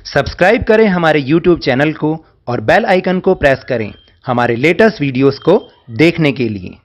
Subscribe करें हमारे YouTube channel को और बेल आइकन को प्रेस करें हमारे लेटेस्ट वीडियोस को देखने के लिए।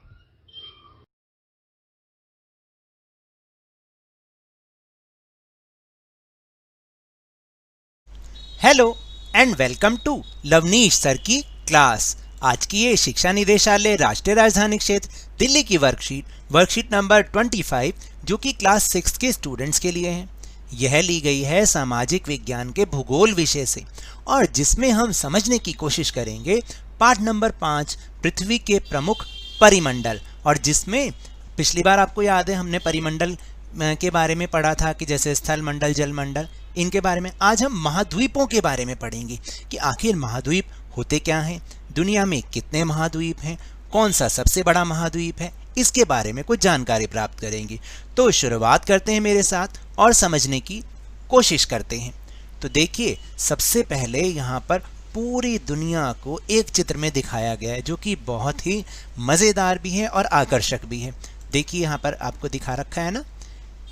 Hello and welcome to Lovneesh sir की क्लास। आज की ये शिक्षा निदेशालय राष्ट्रीय राजधानी क्षेत्र दिल्ली की वर्कशीट नंबर 25 जो कि क्लास 6 के स्टूडेंट्स के लिए है। यह ली गई है सामाजिक विज्ञान के भूगोल विषय से और जिसमें हम समझने की कोशिश करेंगे पाठ नंबर 5 पृथ्वी के प्रमुख परिमंडल। और जिसमें पिछली बार आपको याद है हमने परिमंडल के बारे में पढ़ा था कि जैसे स्थल मंडल, जल मंडल, इनके बारे में। आज हम महाद्वीपों के बारे में पढ़ेंगे कि आखिर महाद्वीप होते क्या हैं, दुनिया में कितने महाद्वीप हैं, कौन सा सबसे बड़ा महाद्वीप है, इसके बारे में कुछ जानकारी प्राप्त करेंगे। तो शुरुआत करते हैं मेरे साथ और समझने की कोशिश करते हैं। तो देखिए, सबसे पहले यहाँ पर पूरी दुनिया को एक चित्र में दिखाया गया है जो कि बहुत ही मज़ेदार भी है और आकर्षक भी है। देखिए यहाँ पर आपको दिखा रखा है ना,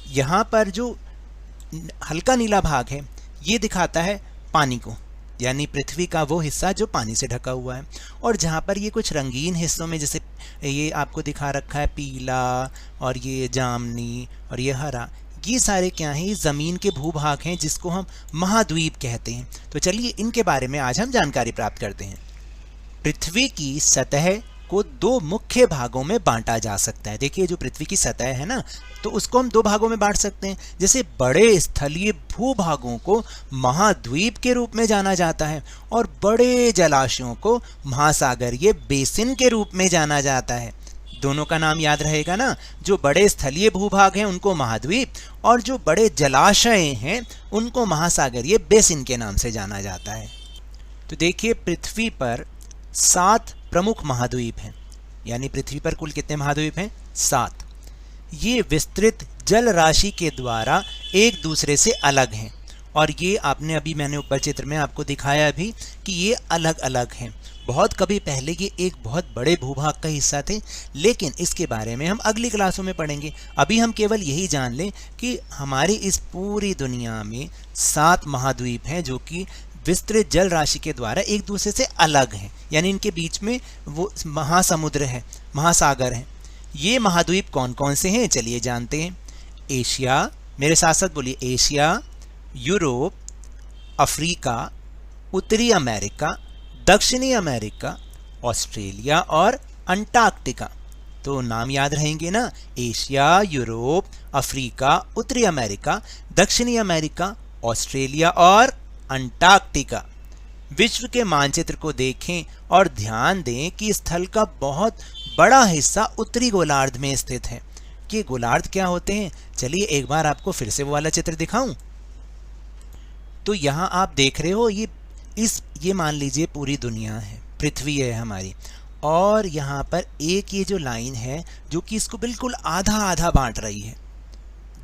यहाँ पर जो हल्का नीला भाग है ये दिखाता है पानी को, यानी पृथ्वी का वो हिस्सा जो पानी से ढका हुआ है। और जहाँ पर ये कुछ रंगीन हिस्सों में, जैसे ये आपको दिखा रखा है पीला और ये जामनी और ये हरा, ये सारे क्या हैं, ये ज़मीन के भूभाग हैं जिसको हम महाद्वीप कहते हैं। तो चलिए इनके बारे में आज हम जानकारी प्राप्त करते हैं। पृथ्वी की सतह को दो मुख्य भागों में बांटा जा सकता है। देखिए जो पृथ्वी की सतह है ना, तो उसको हम दो भागों में बांट सकते हैं। जैसे बड़े स्थलीय भूभागों को महाद्वीप के रूप में जाना जाता है और बड़े जलाशयों को महासागरीय बेसिन के रूप में जाना जाता है। दोनों का नाम याद रहेगा ना, जो बड़े स्थलीय भूभाग हैं उनको महाद्वीप और जो बड़े जलाशय हैं उनको महासागरीय बेसिन के नाम से जाना जाता है। तो देखिए पृथ्वी पर 7 प्रमुख महाद्वीप हैं, यानी पृथ्वी पर कुल कितने महाद्वीप हैं? 7। ये विस्तृत जल राशि के द्वारा एक दूसरे से अलग हैं और ये आपने अभी मैंने ऊपर चित्र में आपको दिखाया भी कि ये अलग अलग हैं। बहुत कभी पहले ये एक बहुत बड़े भूभाग का हिस्सा थे, लेकिन इसके बारे में हम अगली क्लासों में पढ़ेंगे। अभी हम केवल यही जान लें कि हमारी इस पूरी दुनिया में 7 महाद्वीप हैं जो कि विस्तृत जल राशि के द्वारा एक दूसरे से अलग हैं, यानी इनके बीच में वो महासमुद्र है, महासागर है। ये महाद्वीप कौन कौन से हैं चलिए जानते हैं। एशिया, मेरे साथ साथ बोलिए, एशिया, यूरोप, अफ्रीका, उत्तरी अमेरिका, दक्षिणी अमेरिका, ऑस्ट्रेलिया और अंटार्कटिका। तो नाम याद रहेंगे ना, एशिया, यूरोप, अफ्रीका, उत्तरी अमेरिका, दक्षिणी अमेरिका, ऑस्ट्रेलिया और अंटार्कटिका। विश्व के मानचित्र को देखें और ध्यान दें कि स्थल का बहुत बड़ा हिस्सा उत्तरी गोलार्ध में स्थित है। कि गोलार्ध क्या होते हैं, चलिए एक बार आपको फिर से वो वाला चित्र दिखाऊं। तो यहाँ आप देख रहे हो ये मान लीजिए पूरी दुनिया है, पृथ्वी है हमारी, और यहाँ पर एक ये जो लाइन है जो कि इसको बिल्कुल आधा आधा बांट रही है,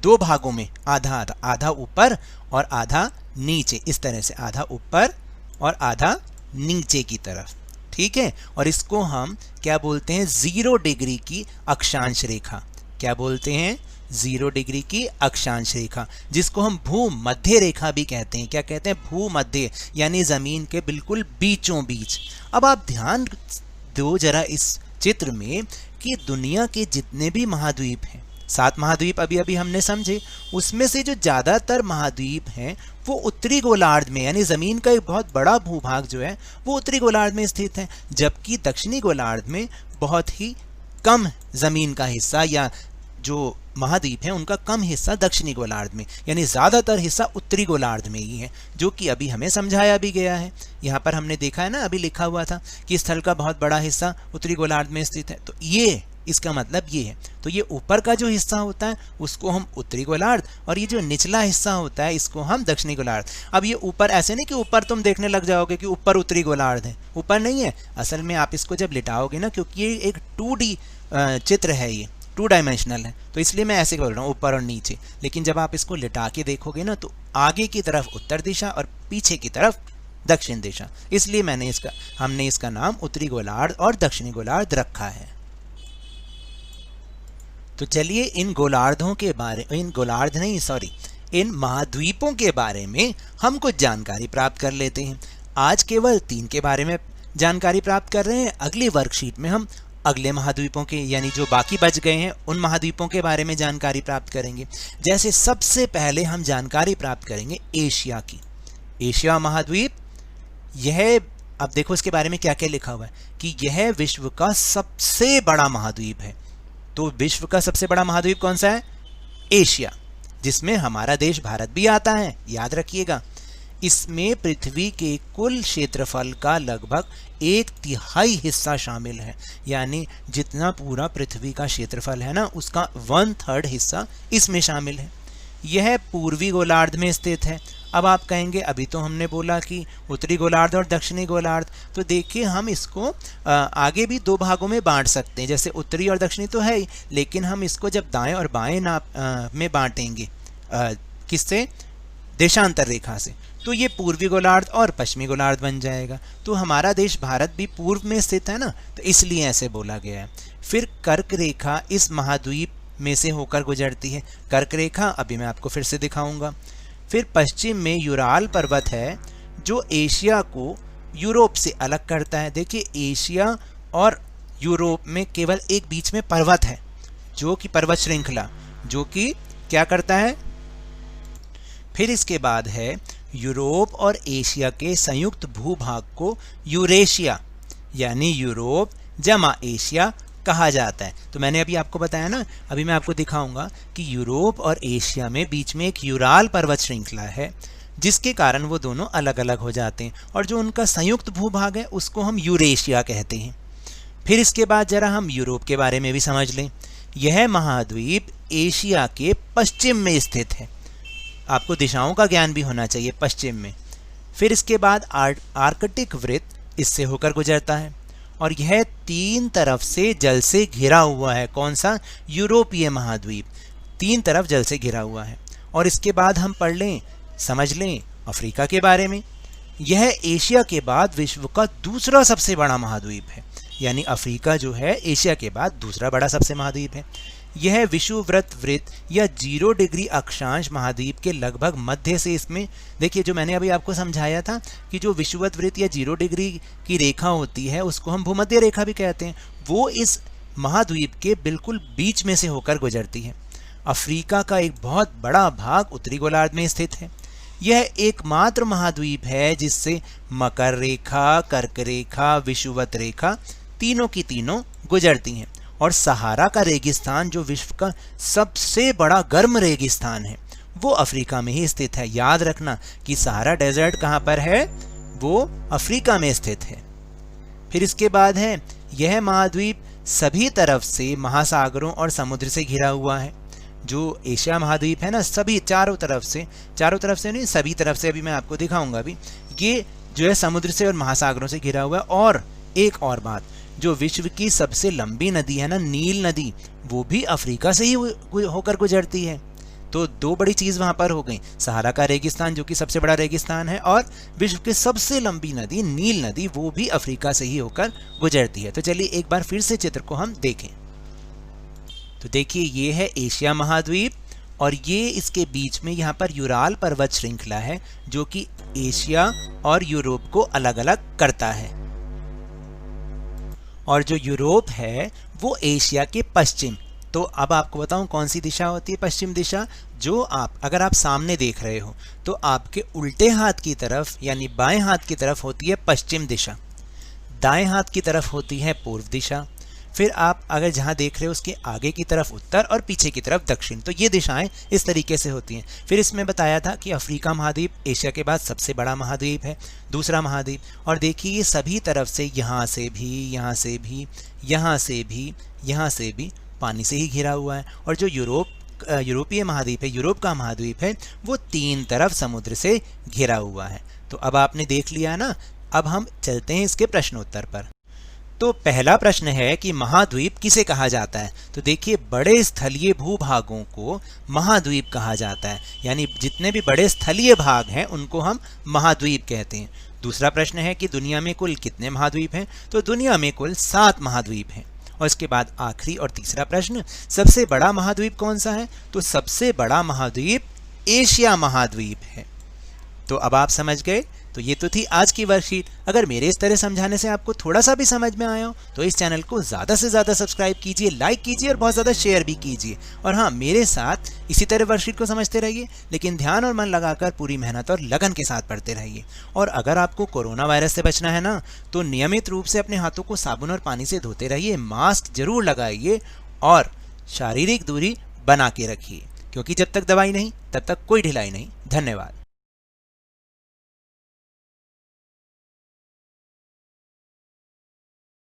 2 भागों में, आधा आधा, आधा ऊपर और आधा नीचे, इस तरह से आधा ऊपर और आधा नीचे की तरफ, ठीक है। और इसको हम क्या बोलते हैं? 0 डिग्री की अक्षांश रेखा। क्या बोलते हैं? 0 डिग्री की अक्षांश रेखा, जिसको हम भूमध्य रेखा भी कहते हैं। क्या कहते हैं? भूमध्य, यानी जमीन के बिल्कुल बीचों बीच। अब आप ध्यान दो जरा इस चित्र में कि दुनिया के जितने भी महाद्वीप हैं, 7 महाद्वीप अभी अभी हमने समझे, उसमें से जो ज़्यादातर महाद्वीप हैं वो उत्तरी गोलार्ध में, यानी ज़मीन का एक बहुत बड़ा भूभाग जो है वो उत्तरी गोलार्ध में स्थित है, जबकि दक्षिणी गोलार्ध में बहुत ही कम ज़मीन का हिस्सा या जो महाद्वीप है उनका कम हिस्सा दक्षिणी गोलार्ध में, यानी ज़्यादातर हिस्सा उत्तरी गोलार्ध में ही है, जो कि अभी हमें समझाया भी गया है। यहाँ पर हमने देखा है ना, अभी लिखा हुआ था कि स्थल का बहुत बड़ा हिस्सा उत्तरी गोलार्ध में स्थित है। तो ये इसका मतलब ये है। तो ये ऊपर का जो हिस्सा होता है उसको हम उत्तरी गोलार्ध और ये जो निचला हिस्सा होता है इसको हम दक्षिणी गोलार्ध। अब ये ऊपर ऐसे नहीं कि ऊपर तुम देखने लग जाओगे कि ऊपर उत्तरी गोलार्ध है, ऊपर नहीं है। असल में आप इसको जब लिटाओगे ना, क्योंकि ये एक 2D चित्र है, ये 2 डायमेंशनल है, तो इसलिए मैं ऐसे बोल रहा हूँ ऊपर और नीचे। लेकिन जब आप इसको लिटा के देखोगे ना तो आगे की तरफ उत्तर दिशा और पीछे की तरफ दक्षिण दिशा, इसलिए हमने इसका नाम उत्तरी गोलार्ध और दक्षिणी गोलार्ध रखा है। तो चलिए इन गोलार्धों के बारे, इन महाद्वीपों के बारे में हम कुछ जानकारी प्राप्त कर लेते हैं। आज केवल 3 के बारे में जानकारी प्राप्त कर रहे हैं। अगली वर्कशीट में हम अगले महाद्वीपों के यानी जो बाकी बच गए हैं उन महाद्वीपों के बारे में जानकारी प्राप्त करेंगे। जैसे सबसे पहले हम जानकारी प्राप्त करेंगे एशिया की। एशिया महाद्वीप, यह अब देखो इसके बारे में क्या क्या लिखा हुआ है कि यह विश्व का सबसे बड़ा महाद्वीप है। तो विश्व का सबसे बड़ा महाद्वीप कौन सा है? एशिया, जिसमें हमारा देश भारत भी आता है, याद रखिएगा। इसमें पृथ्वी के कुल क्षेत्रफल का लगभग 1/3 हिस्सा शामिल है, यानी जितना पूरा पृथ्वी का क्षेत्रफल है ना, उसका 1/3 हिस्सा इसमें शामिल है। यह पूर्वी गोलार्ध में स्थित है। अब आप कहेंगे अभी तो हमने बोला कि उत्तरी गोलार्ध और दक्षिणी गोलार्ध, तो देखिए हम इसको आगे भी 2 भागों में बांट सकते हैं। जैसे उत्तरी और दक्षिणी तो है ही, लेकिन हम इसको जब दाएं और बाएं में बांटेंगे किससे? देशांतर रेखा से, तो ये पूर्वी गोलार्ध और पश्चिमी गोलार्ध बन जाएगा। तो हमारा देश भारत भी पूर्व में स्थित है ना, तो इसलिए ऐसे बोला गया है। फिर कर्क रेखा इस महाद्वीप में से होकर गुजरती है। कर्क रेखा अभी मैं आपको फिर से दिखाऊंगा। फिर पश्चिम में यूराल पर्वत है जो एशिया को यूरोप से अलग करता है। देखिए एशिया और यूरोप में केवल एक बीच में पर्वत है, जो कि पर्वत श्रृंखला, जो कि क्या करता है। फिर इसके बाद है यूरोप और एशिया के संयुक्त भूभाग को यूरेशिया यानी यूरोप जमा एशिया कहा जाता है। तो मैंने अभी आपको बताया ना, अभी मैं आपको दिखाऊंगा कि यूरोप और एशिया में बीच में एक यूराल पर्वत श्रृंखला है, जिसके कारण वो दोनों अलग अलग हो जाते हैं, और जो उनका संयुक्त भूभाग है उसको हम यूरेशिया कहते हैं। फिर इसके बाद जरा हम यूरोप के बारे में भी समझ लें। यह महाद्वीप एशिया के पश्चिम में स्थित है। आपको दिशाओं का ज्ञान भी होना चाहिए, पश्चिम में। फिर इसके बाद आर्कटिक वृत्त इससे होकर गुजरता है, और यह 3 तरफ से जल से घिरा हुआ है। कौन सा? यूरोपीय महाद्वीप 3 तरफ जल से घिरा हुआ है। और इसके बाद हम पढ़ लें, समझ लें अफ्रीका के बारे में। यह एशिया के बाद विश्व का दूसरा सबसे बड़ा महाद्वीप है, यानी अफ्रीका जो है एशिया के बाद दूसरा बड़ा सबसे महाद्वीप है। यह विषुववृत्त वृत्त या 0 डिग्री अक्षांश महाद्वीप के लगभग मध्य से, इसमें देखिए जो मैंने अभी आपको समझाया था कि जो विषुववृत्त वृत्त या 0 डिग्री की रेखा होती है उसको हम भूमध्य रेखा भी कहते हैं, वो इस महाद्वीप के बिल्कुल बीच में से होकर गुजरती है। अफ्रीका का एक बहुत बड़ा भाग उत्तरी गोलार्ध में स्थित है। यह एकमात्र महाद्वीप है जिससे मकर रेखा, कर्क रेखा, विषुवत रेखा तीनों की तीनों गुजरती हैं। और सहारा का रेगिस्तान जो विश्व का सबसे बड़ा गर्म रेगिस्तान है, वो अफ्रीका में ही स्थित है। याद रखना कि सहारा डेजर्ट कहाँ पर है? वो अफ्रीका में स्थित है। फिर इसके बाद है यह महाद्वीप सभी तरफ से महासागरों और समुद्र से घिरा हुआ है। जो एशिया महाद्वीप है ना, सभी चारों तरफ से नहीं, सभी तरफ से, अभी मैं आपको दिखाऊंगा भी, ये जो है समुद्र से और महासागरों से घिरा हुआ है। और एक और बात, जो विश्व की सबसे लंबी नदी है ना, नील नदी, वो भी अफ्रीका से ही होकर गुजरती है। तो 2 बड़ी चीज वहां पर हो गई, सहारा का रेगिस्तान जो कि सबसे बड़ा रेगिस्तान है, और विश्व की सबसे लंबी नदी नील नदी, वो भी अफ्रीका से ही होकर गुजरती है। तो चलिए एक बार फिर से चित्र को हम देखें। तो देखिए ये है एशिया महाद्वीप, और ये इसके बीच में यहाँ पर यूराल पर्वत श्रृंखला है जो कि एशिया और यूरोप को अलग अलग करता है। और जो यूरोप है वो एशिया के पश्चिम। तो अब आपको बताऊं कौन सी दिशा होती है पश्चिम दिशा? जो अगर आप सामने देख रहे हो तो आपके उल्टे हाथ की तरफ यानी बाएं हाथ की तरफ होती है पश्चिम दिशा, दाएं हाथ की तरफ होती है पूर्व दिशा, फिर आप अगर जहां देख रहे हो उसके आगे की तरफ उत्तर और पीछे की तरफ दक्षिण। तो ये दिशाएं इस तरीके से होती हैं। फिर इसमें बताया था कि अफ्रीका महाद्वीप एशिया के बाद सबसे बड़ा महाद्वीप है, दूसरा महाद्वीप। और देखिए ये सभी तरफ से, यहाँ से भी, यहाँ से भी, यहाँ से भी, यहाँ से भी पानी से ही घिरा हुआ है। और जो यूरोपीय महाद्वीप है, यूरोप का महाद्वीप है, वो 3 तरफ समुद्र से घिरा हुआ है। तो अब आपने देख लिया ना, अब हम चलते हैं इसके प्रश्नोत्तर पर। तो पहला प्रश्न है कि महाद्वीप किसे कहा जाता है? तो देखिए बड़े स्थलीय भूभागों को महाद्वीप कहा जाता है, यानी जितने भी बड़े स्थलीय भाग हैं उनको हम महाद्वीप कहते हैं। दूसरा प्रश्न है कि दुनिया में कुल कितने महाद्वीप हैं? तो दुनिया में कुल 7 महाद्वीप हैं। और इसके बाद आखिरी और तीसरा प्रश्न, सबसे बड़ा महाद्वीप कौन सा है? तो सबसे बड़ा महाद्वीप एशिया महाद्वीप है। तो अब आप समझ गए। तो ये तो थी आज की वर्कशीट। अगर मेरे इस तरह समझाने से आपको थोड़ा सा भी समझ में आया हो तो इस चैनल को ज़्यादा से ज़्यादा सब्सक्राइब कीजिए, लाइक कीजिए और बहुत ज़्यादा शेयर भी कीजिए। और हाँ, मेरे साथ इसी तरह वर्कशीट को समझते रहिए, लेकिन ध्यान और मन लगाकर पूरी मेहनत और लगन के साथ पढ़ते रहिए। और अगर आपको कोरोना वायरस से बचना है ना, तो नियमित रूप से अपने हाथों को साबुन और पानी से धोते रहिए, मास्क जरूर लगाइए और शारीरिक दूरी बना के रखिए, क्योंकि जब तक दवाई नहीं तब तक कोई ढिलाई नहीं। धन्यवाद।